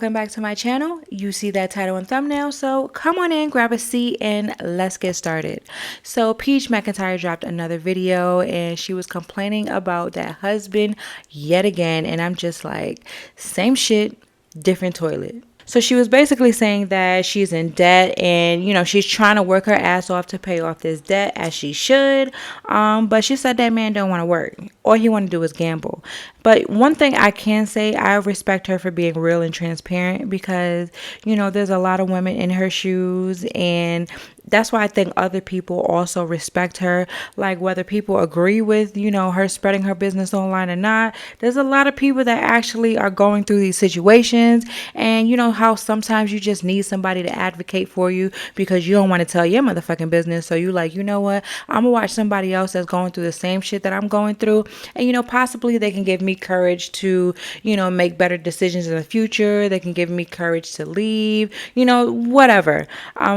welcome back to my channel. You see that title and thumbnail, so come on in, grab a seat, and let's get started. So Peach McIntyre dropped another video and she was complaining about that husband yet again, and I'm just like, same shit, different toilet. So she was basically saying that she's in debt and, you know, she's trying to work her ass off to pay off this debt as she should. But she said that man don't want to work. All he want to do is gamble. But one thing I can say, I respect her for being real and transparent because, you know, there's a lot of women in her shoes, and that's why I think other people also respect her. Like, whether people agree with, you know, her spreading her business online or not, there's a lot of people that actually are going through these situations. And you know how sometimes you just need somebody to advocate for you because you don't want to tell your motherfucking business. So you like, you know what, I'm gonna watch somebody else that's going through the same shit that I'm going through, and you know, possibly they can give me courage to, you know, make better decisions in the future. They can give me courage to leave, you know, whatever.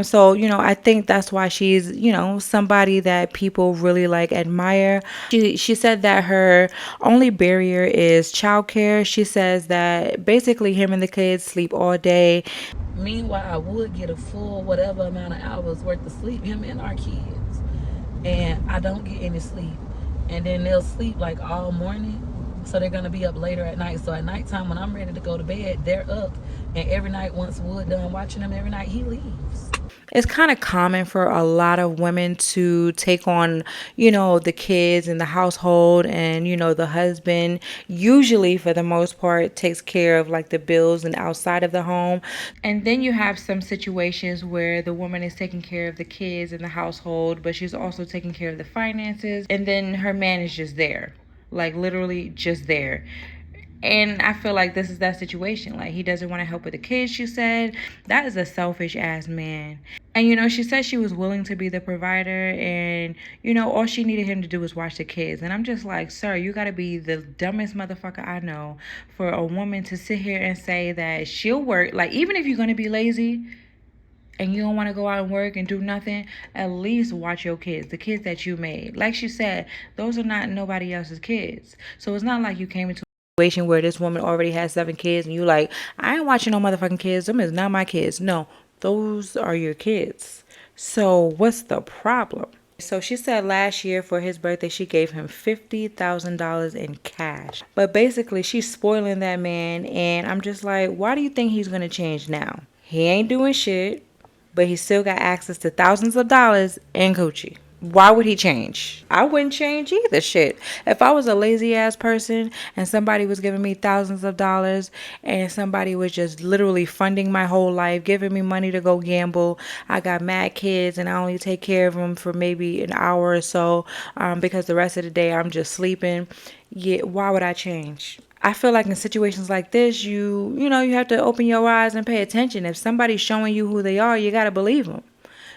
So you know, I think that's why she's, you know, somebody that people really like admire. She said that her only barrier is childcare. She says that basically him and the kids sleep all day. Meanwhile, I would get a full whatever amount of hours worth of sleep, him and our kids. And I don't get any sleep. And then they'll sleep like all morning. So they're going to be up later at night. So at nighttime when I'm ready to go to bed, they're up. And every night, once Wood done watching them every night, he leaves. It's kind of common for a lot of women to take on, you know, the kids and the household, and, you know, the husband usually for the most part takes care of like the bills and outside of the home. And then you have some situations where the woman is taking care of the kids and the household, but she's also taking care of the finances, and then her man is just there, like literally just there. And I feel like this is that situation. Like, he doesn't want to help with the kids, she said. That is a selfish ass man. And, you know, she said she was willing to be the provider, and, you know, all she needed him to do was watch the kids. And I'm just like, sir, you got to be the dumbest motherfucker I know for a woman to sit here and say that she'll work. Like, even if you're going to be lazy and you don't want to go out and work and do nothing, at least watch your kids, the kids that you made. Like she said, those are not nobody else's kids. So it's not like you came into situation where this woman already has 7 kids and you like, I ain't watching no motherfucking kids. Them is not my kids. No, those are your kids. So what's the problem? So she said last year for his birthday, she gave him $50,000 in cash. But basically, she's spoiling that man. And I'm just like, why do you think he's going to change now? He ain't doing shit, but he still got access to thousands of dollars in Gucci. Why would he change? I wouldn't change either. Shit. If I was a lazy ass person and somebody was giving me thousands of dollars and somebody was just literally funding my whole life, giving me money to go gamble, I got mad kids and I only take care of them for maybe an hour or so because the rest of the day I'm just sleeping. Yeah, why would I change? I feel like in situations like this, you know, you have to open your eyes and pay attention. If somebody's showing you who they are, you got to believe them.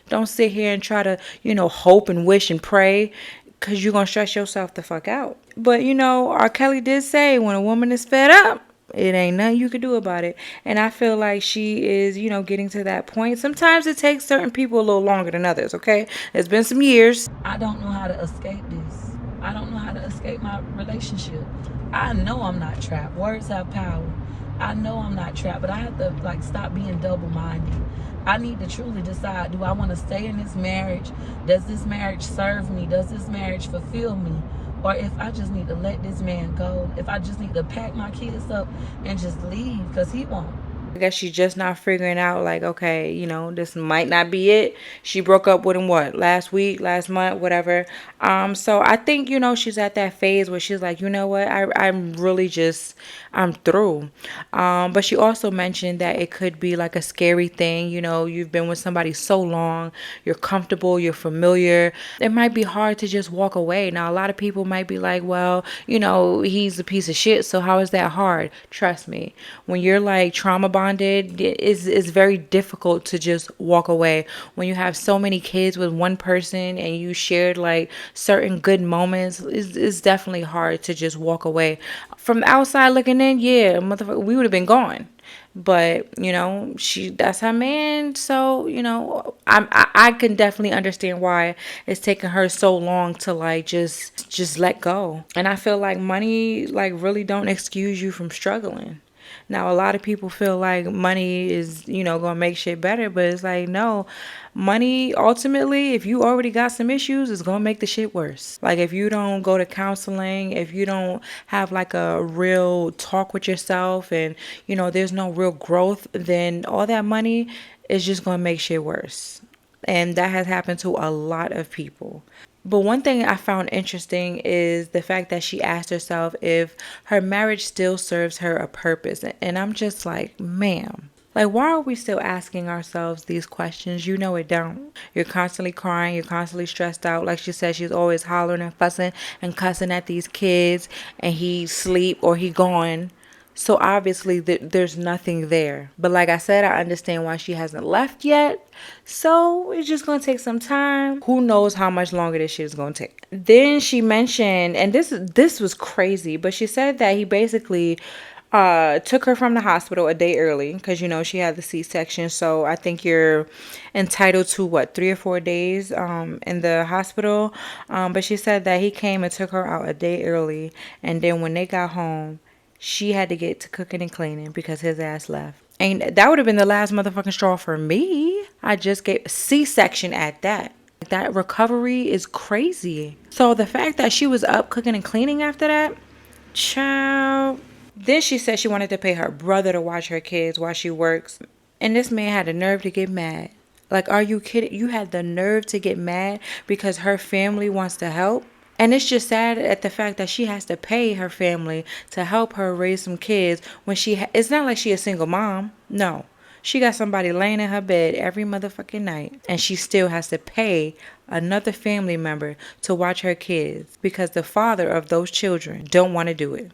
Don't sit here and try to, you know, hope and wish and pray, because you're going to stress yourself the fuck out. But, you know, R. Kelly did say when a woman is fed up, it ain't nothing you could do about it. And I feel like she is, you know, getting to that point. Sometimes it takes certain people a little longer than others, okay? It's been some years. I don't know how to escape this. I don't know how to escape my relationship. I know I'm not trapped. Words have power. I know I'm not trapped, but I have to like stop being double-minded. I need to truly decide, do I want to stay in this marriage? Does this marriage serve me? Does this marriage fulfill me? Or if I just need to let this man go, if I just need to pack my kids up and just leave because he won't. I guess she's just not figuring out, like, okay, you know, this might not be it. She broke up with him, what, last week, last month, whatever. So I think, you know, she's at that phase where she's like, you know what, I'm really just, I'm through. But she also mentioned that it could be like a scary thing. You know, you've been with somebody so long, you're comfortable, you're familiar. It might be hard to just walk away. Now, a lot of people might be like, well, you know, he's a piece of shit, so how is that hard? Trust me, when you're like trauma bonded, it's very difficult to just walk away. When you have so many kids with one person and you shared like certain good moments, it's definitely hard to just walk away. From the outside looking in, yeah, motherfucker, we would have been gone. But you know, that's her man. So you know, I can definitely understand why it's taking her so long to like just let go. And I feel like money like really don't excuse you from struggling. Now, a lot of people feel like money is, going to make shit better, but it's like, no, money ultimately, if you already got some issues, is going to make the shit worse. Like, if you don't go to counseling, if you don't have like a real talk with yourself and, there's no real growth, then all that money is just going to make shit worse. And that has happened to a lot of people. But one thing I found interesting is the fact that she asked herself if her marriage still serves her a purpose. And I'm just like, ma'am, like, why are we still asking ourselves these questions? You know it don't. You're constantly crying. You're constantly stressed out. Like she said, she's always hollering and fussing and cussing at these kids. And he sleep or he gone. So obviously there's nothing there. But like I said, I understand why she hasn't left yet. So it's just going to take some time. Who knows how much longer this shit is going to take. Then she mentioned, and this was crazy, but she said that he basically took her from the hospital a day early because, she had the C-section. So I think you're entitled to, 3 or 4 days in the hospital. But she said that he came and took her out a day early. And then when they got home, she had to get to cooking and cleaning because his ass left. And that would have been the last motherfucking straw for me. I just gave C-section at that. That recovery is crazy. So the fact that she was up cooking and cleaning after that, child. Then she said she wanted to pay her brother to watch her kids while she works. And this man had the nerve to get mad. Like, are you kidding? You had the nerve to get mad because her family wants to help? And it's just sad at the fact that she has to pay her family to help her raise some kids when it's not like she a single mom. No. She got somebody laying in her bed every motherfucking night. And she still has to pay another family member to watch her kids because the father of those children don't want to do it.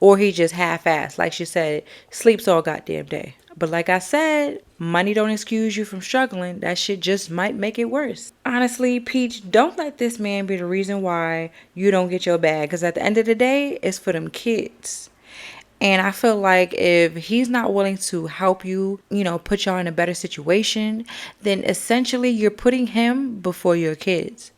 Or he just half-assed, like she said, sleeps all goddamn day. But like I said, money don't excuse you from struggling. That shit just might make it worse. Honestly, Peach, don't let this man be the reason why you don't get your bag. Because at the end of the day, it's for them kids. And I feel like if he's not willing to help you, put y'all in a better situation, then essentially you're putting him before your kids.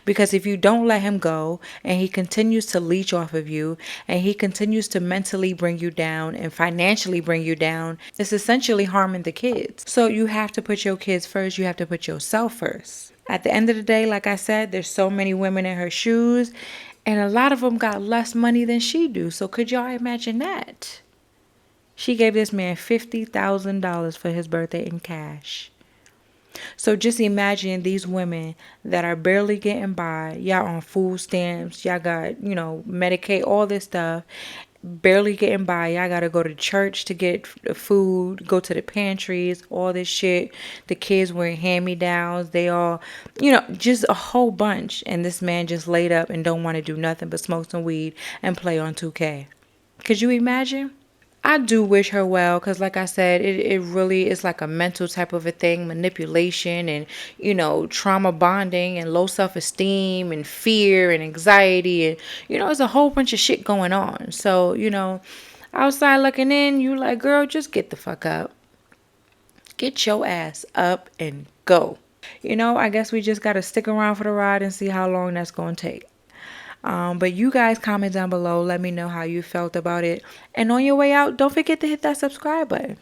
Because if you don't let him go and he continues to leech off of you and he continues to mentally bring you down and financially bring you down, it's essentially harming the kids. So you have to put your kids first. You have to put yourself first. At the end of the day, like I said, there's so many women in her shoes and a lot of them got less money than she do. So could y'all imagine that? She gave this man $50,000 for his birthday in cash. So just imagine these women that are barely getting by. Y'all on food stamps. Y'all got, Medicaid, all this stuff. Barely getting by. Y'all got to go to church to get food, go to the pantries, all this shit. The kids wearing hand-me-downs. They all, just a whole bunch. And this man just laid up and don't want to do nothing but smoke some weed and play on 2K. Could you imagine? I do wish her well because, like I said, it really is like a mental type of a thing, manipulation and, trauma bonding and low self-esteem and fear and anxiety. And, there's a whole bunch of shit going on. So, outside looking in, you like, girl, just get the fuck up. Get your ass up and go. I guess we just got to stick around for the ride and see how long that's going to take. But you guys comment down below. Let me know how you felt about it. And on your way out, don't forget to hit that subscribe button.